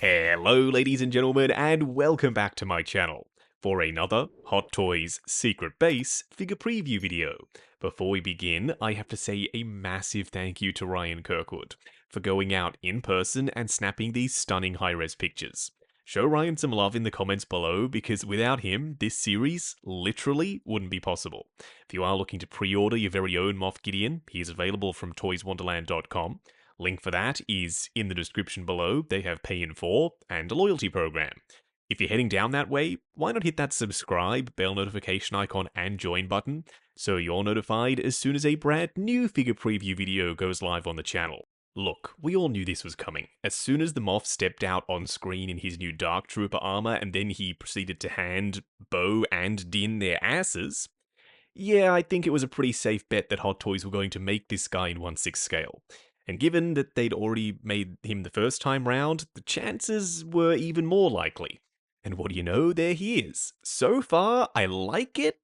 Hello ladies and gentlemen, and welcome back to my channel for another Hot Toys Secret Base figure preview video. Before we begin, I have to say a massive thank you to Ryan Kirkwood for going out in person and snapping these stunning high-res pictures. Show Ryan some love in the comments below because without him, this series literally wouldn't be possible. If you are looking to pre-order your very own Moff Gideon, he is available from toyswonderland.com. Link for that is in the description below. They have Pay in 4 and a loyalty program. If you're heading down that way, why not hit that subscribe, bell notification icon, and join button so you're notified as soon as a brand new figure preview video goes live on the channel. Look, we all knew this was coming. As soon as the Moff stepped out on screen in his new Dark Trooper armor and then he proceeded to hand Bo and Din their asses, yeah, I think it was a pretty safe bet that Hot Toys were going to make this guy in 1/6 scale. And given that they'd already made him the first time round, the chances were even more likely. And what do you know, there he is. So far, I like it.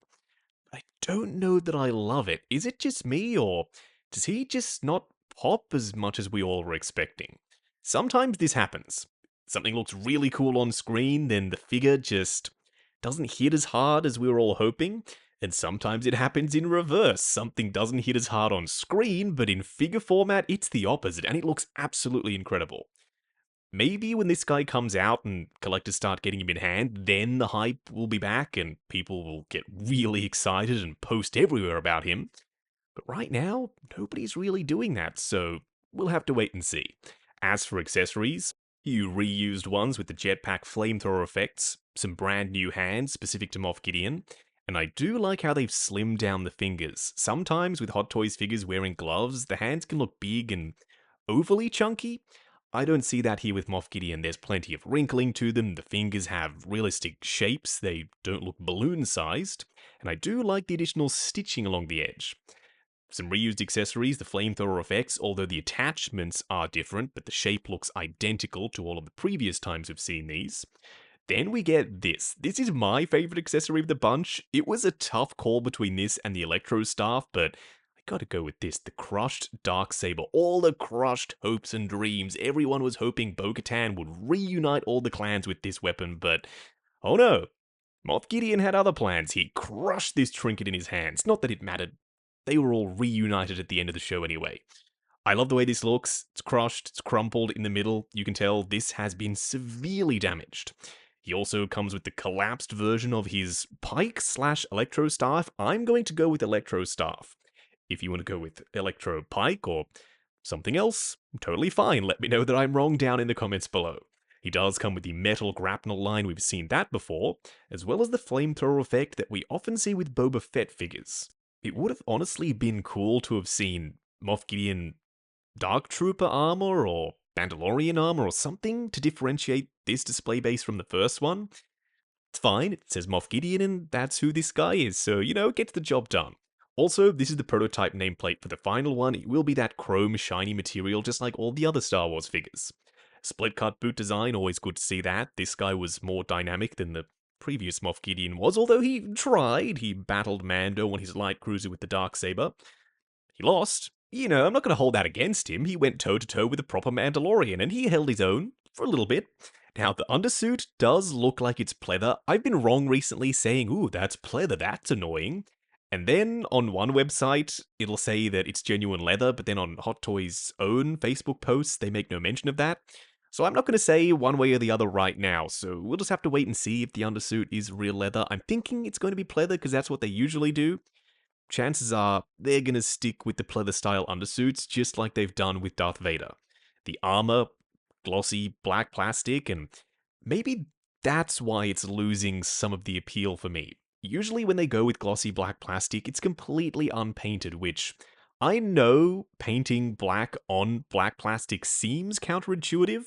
I don't know that I love it. Is it just me, or does he just not pop as much as we all were expecting? Sometimes this happens. Something looks really cool on screen, then the figure just doesn't hit as hard as we were all hoping. And sometimes it happens in reverse. Something doesn't hit as hard on screen, but in figure format, it's the opposite, and it looks absolutely incredible. Maybe when this guy comes out and collectors start getting him in hand, then the hype will be back and people will get really excited and post everywhere about him. But right now, nobody's really doing that, so we'll have to wait and see. As for accessories, you reused ones with the jetpack flamethrower effects, some brand new hands specific to Moff Gideon, and I do like how they've slimmed down the fingers. Sometimes with Hot Toys figures wearing gloves, the hands can look big and overly chunky. I don't see that here with Moff Gideon. There's plenty of wrinkling to them, the fingers have realistic shapes, they don't look balloon-sized, and I do like the additional stitching along the edge. Some reused accessories, the flamethrower effects, although the attachments are different, but the shape looks identical to all of the previous times we've seen these. Then we get this. This is my favorite accessory of the bunch. It was a tough call between this and the Electro Staff, but I gotta go with this. The crushed Dark Saber. All the crushed hopes and dreams. Everyone was hoping Bo-Katan would reunite all the clans with this weapon, but oh no. Moff Gideon had other plans. He crushed this trinket in his hands. Not that it mattered. They were all reunited at the end of the show anyway. I love the way this looks. It's crushed, it's crumpled in the middle. You can tell this has been severely damaged. He also comes with the collapsed version of his pike / electro staff. I'm going to go with electro staff. If you want to go with electro pike or something else, totally fine. Let me know that I'm wrong down in the comments below. He does come with the metal grapnel line, we've seen that before, as well as the flamethrower effect that we often see with Boba Fett figures. It would have honestly been cool to have seen Moff Gideon Dark Trooper armor or Mandalorian armor or something to differentiate this display base from the first one. It's fine, it says Moff Gideon and that's who this guy is, so you know, it gets the job done. Also, this is the prototype nameplate for the final one. It will be that chrome shiny material just like all the other Star Wars figures. Split cut boot design, always good to see that. This guy was more dynamic than the previous Moff Gideon was, although he tried. He battled Mando on his light cruiser with the Darksaber. He lost. You know, I'm not going to hold that against him. He went toe-to-toe with a proper Mandalorian, and he held his own for a little bit. Now, the undersuit does look like it's pleather. I've been wrong recently saying, ooh, that's pleather, that's annoying. And then on one website, it'll say that it's genuine leather, but then on Hot Toys' own Facebook posts, they make no mention of that. So I'm not going to say one way or the other right now, so we'll just have to wait and see if the undersuit is real leather. I'm thinking it's going to be pleather because that's what they usually do. Chances are they're going to stick with the pleather style undersuits just like they've done with Darth Vader. The armor, glossy black plastic, and maybe that's why it's losing some of the appeal for me. Usually when they go with glossy black plastic, it's completely unpainted, which I know painting black on black plastic seems counterintuitive,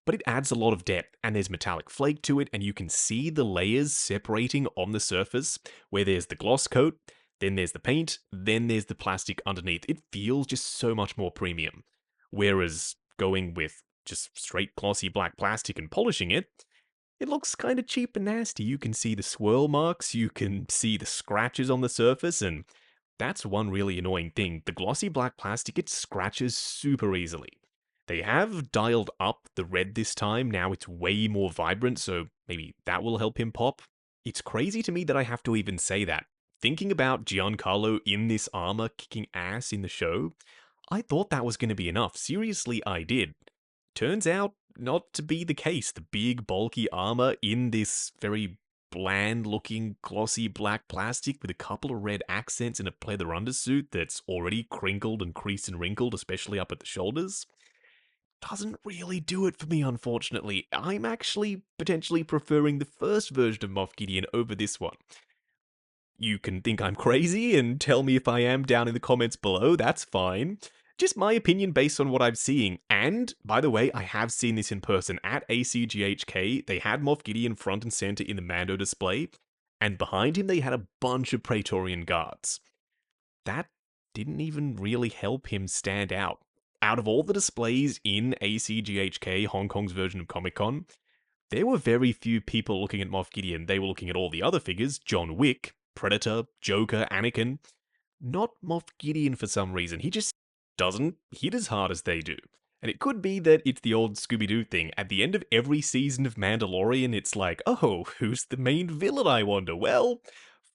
but it adds a lot of depth, and there's metallic flake to it, and you can see the layers separating on the surface, where there's the gloss coat, then there's the paint, then there's the plastic underneath. It feels just so much more premium. Whereas going with just straight glossy black plastic and polishing it, it looks kind of cheap and nasty. You can see the swirl marks, you can see the scratches on the surface, and that's one really annoying thing. The glossy black plastic, it scratches super easily. They have dialed up the red this time, now it's way more vibrant, so maybe that will help him pop. It's crazy to me that I have to even say that. Thinking about Giancarlo in this armor kicking ass in the show, I thought that was going to be enough. Seriously, I did. Turns out not to be the case. The big, bulky armor in this very bland looking, glossy black plastic with a couple of red accents and a pleather undersuit that's already crinkled and creased and wrinkled, especially up at the shoulders, doesn't really do it for me, unfortunately. I'm actually potentially preferring the first version of Moff Gideon over this one. You can think I'm crazy and tell me if I am down in the comments below, that's fine. Just my opinion based on what I'm seeing. And, by the way, I have seen this in person at ACGHK. They had Moff Gideon front and center in the Mando display, and behind him they had a bunch of Praetorian guards. That didn't even really help him stand out. Out of all the displays in ACGHK, Hong Kong's version of Comic-Con, there were very few people looking at Moff Gideon. They were looking at all the other figures, John Wick, Predator, Joker, Anakin. Not Moff Gideon for some reason. He just doesn't hit as hard as they do. And it could be that it's the old Scooby-Doo thing. At the end of every season of Mandalorian, it's like, oh, who's the main villain, I wonder? Well,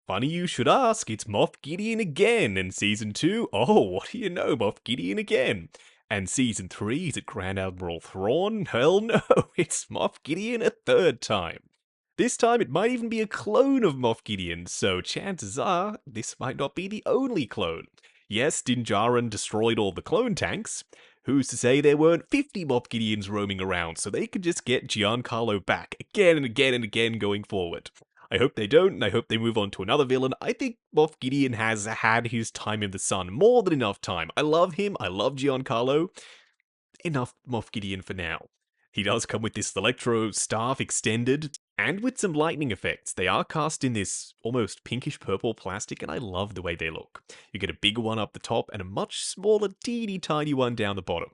funny you should ask, it's Moff Gideon again. And season 2, oh, what do you know, Moff Gideon again. And season 3, is it Grand Admiral Thrawn? Hell no, it's Moff Gideon a third time. This time, it might even be a clone of Moff Gideon, so chances are, this might not be the only clone. Yes, Din Djarin destroyed all the clone tanks. Who's to say there weren't 50 Moff Gideons roaming around, so they could just get Giancarlo back again and again and again going forward. I hope they don't, and I hope they move on to another villain. I think Moff Gideon has had his time in the sun, more than enough time. I love him, I love Giancarlo. Enough Moff Gideon for now. He does come with this Electro staff extended, and with some lightning effects. They are cast in this almost pinkish purple plastic, and I love the way they look. You get a big one up the top and a much smaller, teeny tiny one down the bottom.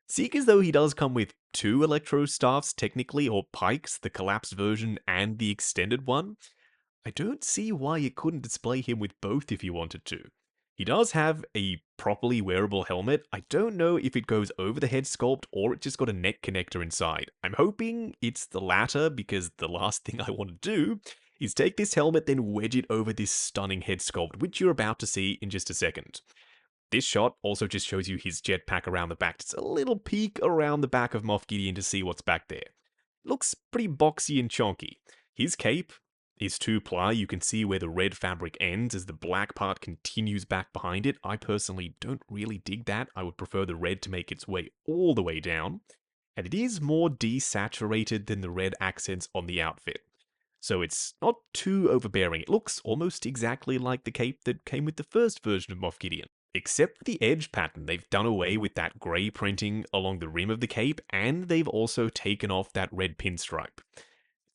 Seek as though he does come with two Electro staffs, technically, or pikes, the collapsed version and the extended one. I don't see why you couldn't display him with both if you wanted to. He does have a properly wearable helmet. I don't know if it goes over the head sculpt or it just got a neck connector inside. I'm hoping it's the latter because the last thing I want to do is take this helmet then wedge it over this stunning head sculpt, which you're about to see in just a second. This shot also just shows you his jetpack around the back. Just a little peek around the back of Moff Gideon to see what's back there. Looks pretty boxy and chonky. His cape is 2-ply. You can see where the red fabric ends as the black part continues back behind it. I personally don't really dig that. I would prefer the red to make its way all the way down. And it is more desaturated than the red accents on the outfit. So it's not too overbearing. It looks almost exactly like the cape that came with the first version of Moff Gideon. Except for the edge pattern, they've done away with that grey printing along the rim of the cape, and they've also taken off that red pinstripe.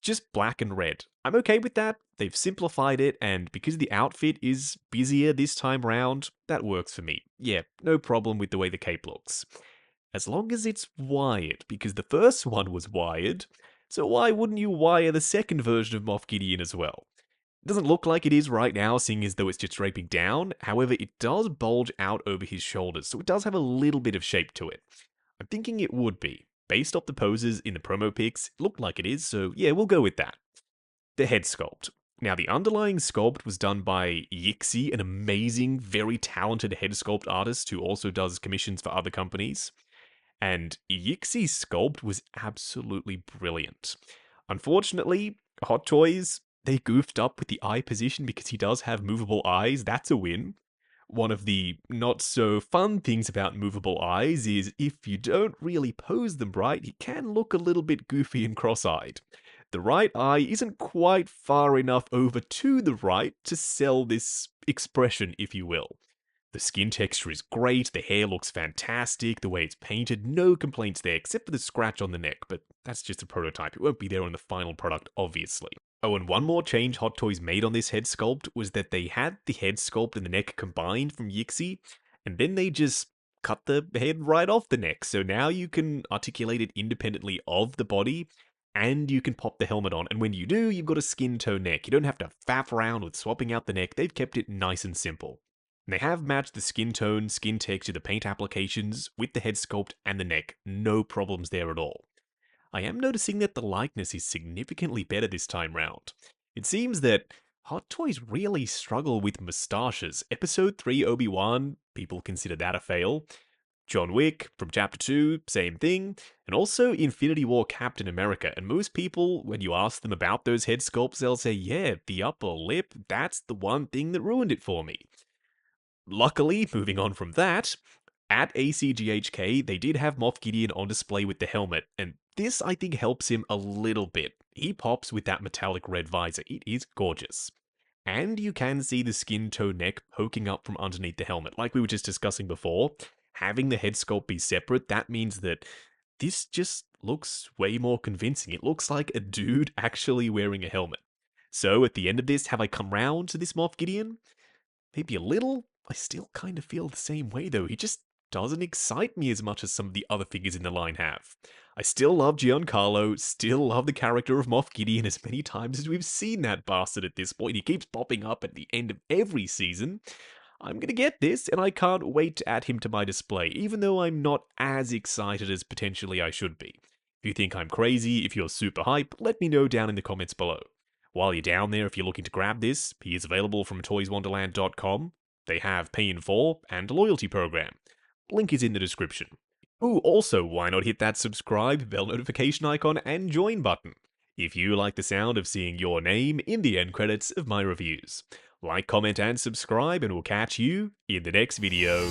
Just black and red. I'm okay with that. They've simplified it, and because the outfit is busier this time round, that works for me. Yeah, no problem with the way the cape looks. As long as it's wired, because the first one was wired, so why wouldn't you wire the second version of Moff Gideon as well? It doesn't look like it is right now, seeing as though it's just draping down. However, it does bulge out over his shoulders, so it does have a little bit of shape to it. I'm thinking it would be. Based off the poses in the promo pics, it looked like it is, so yeah, we'll go with that. The head sculpt. Now, the underlying sculpt was done by Yixi, an amazing, very talented head sculpt artist who also does commissions for other companies. And Yixi's sculpt was absolutely brilliant. Unfortunately, Hot Toys, they goofed up with the eye position because he does have movable eyes. That's a win. One of the not so fun things about movable eyes is if you don't really pose them right, he can look a little bit goofy and cross-eyed. The right eye isn't quite far enough over to the right to sell this expression, if you will. The skin texture is great, the hair looks fantastic, the way it's painted, no complaints there, except for the scratch on the neck, but that's just a prototype, it won't be there on the final product, obviously. Oh, and one more change Hot Toys made on this head sculpt was that they had the head sculpt and the neck combined from Yixi, and then they just cut the head right off the neck, so now you can articulate it independently of the body, and you can pop the helmet on, and when you do, you've got a skin-tone neck. You don't have to faff around with swapping out the neck, they've kept it nice and simple. They have matched the skin tone, skin texture, the paint applications with the head sculpt and the neck. No problems there at all. I am noticing that the likeness is significantly better this time round. It seems that Hot Toys really struggle with moustaches. Episode 3 Obi-Wan, people consider that a fail. John Wick from Chapter 2, same thing. And also Infinity War Captain America. And most people, when you ask them about those head sculpts, they'll say, yeah, the upper lip, that's the one thing that ruined it for me. Luckily, moving on from that, at ACGHK, they did have Moff Gideon on display with the helmet, and this I think helps him a little bit. He pops with that metallic red visor, it is gorgeous. And you can see the skin tone neck poking up from underneath the helmet, like we were just discussing before. Having the head sculpt be separate, that means that this just looks way more convincing. It looks like a dude actually wearing a helmet. So at the end of this, have I come round to this Moff Gideon? Maybe a little. I still kind of feel the same way though. He just doesn't excite me as much as some of the other figures in the line have. I still love Giancarlo, still love the character of Moff Gideon as many times as we've seen that bastard at this point. He keeps popping up at the end of every season. I'm gonna get this, and I can't wait to add him to my display, even though I'm not as excited as potentially I should be. If you think I'm crazy, if you're super hype, let me know down in the comments below. While you're down there, if you're looking to grab this, he is available from toyswonderland.com. They have Pay in 4 and a loyalty program. Link is in the description. Ooh, also, why not hit that subscribe, bell notification icon, and join button if you like the sound of seeing your name in the end credits of my reviews. Like, comment, and subscribe, and we'll catch you in the next video.